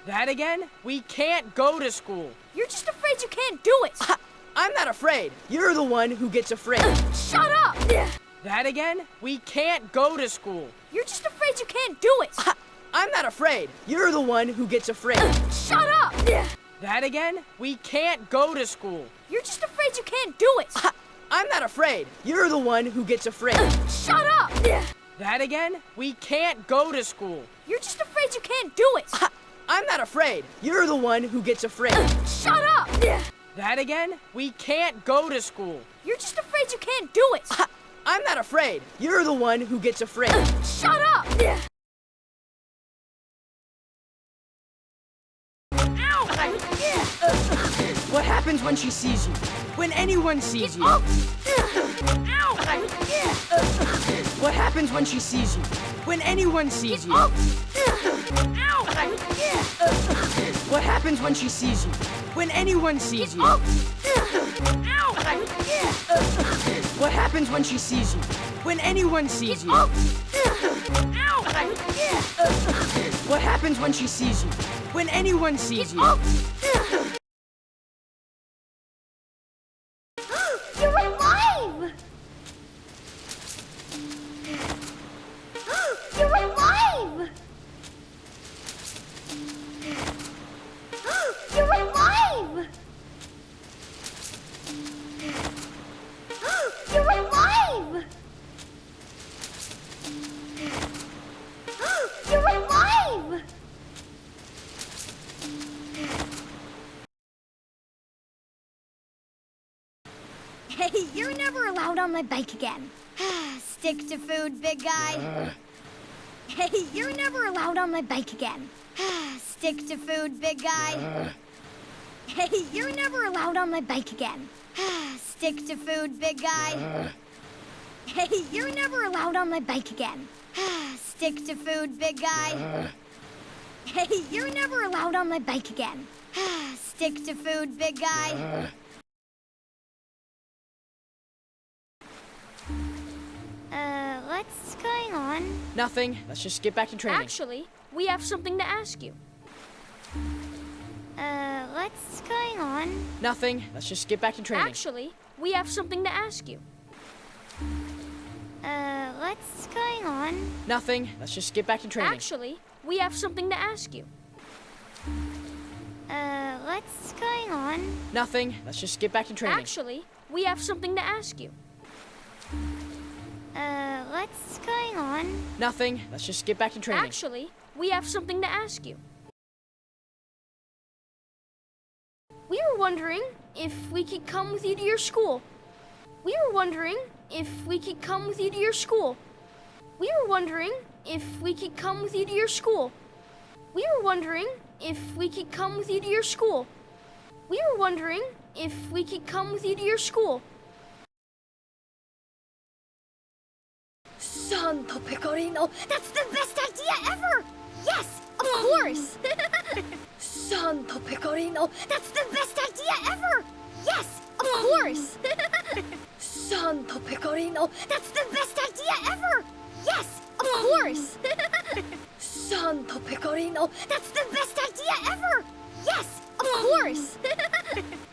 That again? We can't go to school. You're just afraid you can't do it. I'm not afraid. You're the one who gets afraid. Shut up! That again? We can't go to school. You're just afraid you can't do it. I'm not afraid. You're the one who gets afraid. Shut up! That again? We can't go to school. You're just afraid you can't do it. I'm not afraid. You're the one who gets afraid. Shut up! That again? We can't go to school. You're just afraid you can't do it. I'm not afraid. You're the one who gets afraid. Shut up! That again? We can't go to school. You're just afraid you can't do it. I'm not afraid. You're the one who gets afraid. Shut up! Ow! What happens when she sees you? When anyone sees you? Ow! What happens when she sees you? When anyone sees you? Ow! What happens when she sees you? When anyone sees you? Ow! What happens when she sees you? When anyone sees you? Ow! What happens when she sees you? When anyone sees you? You're alive! You're alive! You're alive! You're alive! You're alive! Hey, you're never allowed on my bike again. Stick to food, big guy. Hey, you're never allowed on my bike again. Stick to food, big guy. Hey, you're never allowed on my bike again. Stick to food, big guy. Hey, you're never allowed on my bike again. Stick to food, big guy. Hey, you're never allowed on my bike again. Stick to food, big guy. What's going on? Nothing. Let's just get back to training. Actually, we have something to ask you. What's going on? Nothing. Let's just get back to training. Actually, we have something to ask you. What's going on? Nothing. Let's just get back to training. Actually, we have something to ask you. What's going on? Nothing. Let's just get back to training. Actually, we have something to ask you. What's going on? Nothing. Let's just get back to training. Actually, we have something to ask you. We were wondering if we could come with you to your school. We were wondering if we could come with you to your school. We were wondering if we could come with you to your school. We were wondering if we could come with you to your school. We were wondering if we could come with you to your school. Santo Pecorino, that's the best idea ever! Yes, of course! Santo Pecorino, that's the best idea ever! Yes, of course! Santo Pecorino, that's the best idea ever! Yes, of course! Santo Pecorino, that's the best idea ever! Yes, of course!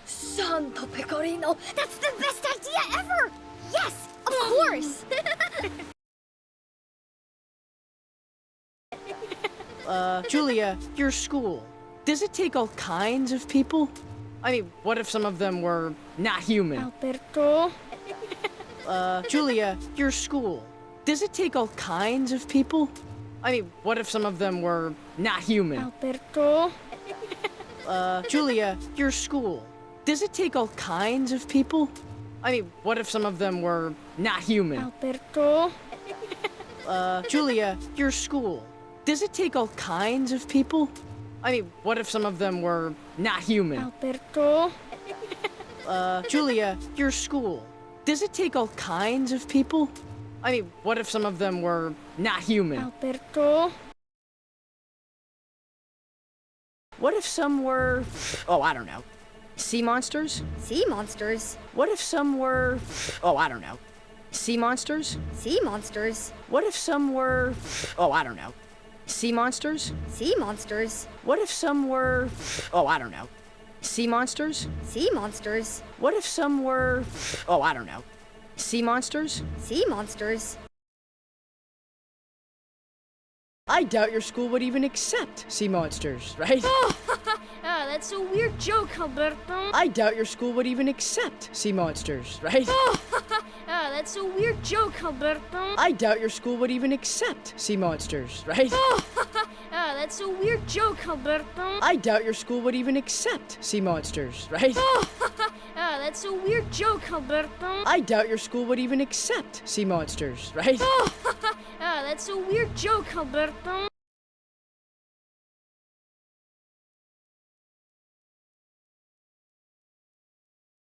Santo Pecorino, that's the best idea ever! Yes, of course! Julia, your school, does it take all kinds of people? I mean, what if some of them were not human? Alberto. Julia, your school, does it take all kinds of people? I mean, what if some of them were not human? Alberto. Julia, your school, does it take all kinds of people? I mean, what if some of them were not human? Alberto. Julia, your school, does it take all kinds of people? I mean, what if some of them were not human? Alberto. Julia, your school, does it take all kinds of people? I mean, what if some of them were not human? Alberto. What if some were, oh, I don't know, sea monsters? Sea monsters? What if some were, oh, I don't know, sea monsters? Sea monsters? What if some were, oh, I don't know, Sea monsters? Sea monsters? What if some were... Oh, I don't know. Sea monsters? Sea monsters? What if some were... Oh, I don't know. Sea monsters? Sea monsters? I doubt your school would even accept sea monsters, right? That's a weird joke, Alberto. I doubt your school would even accept sea monsters, right? That's a weird joke, Alberto. I doubt your school would even accept sea monsters, right? That's a weird joke, Alberto. I doubt your school would even accept sea monsters, right? That's a weird joke, Alberto. I doubt your school would even accept sea monsters, right? That's a weird joke, Alberto.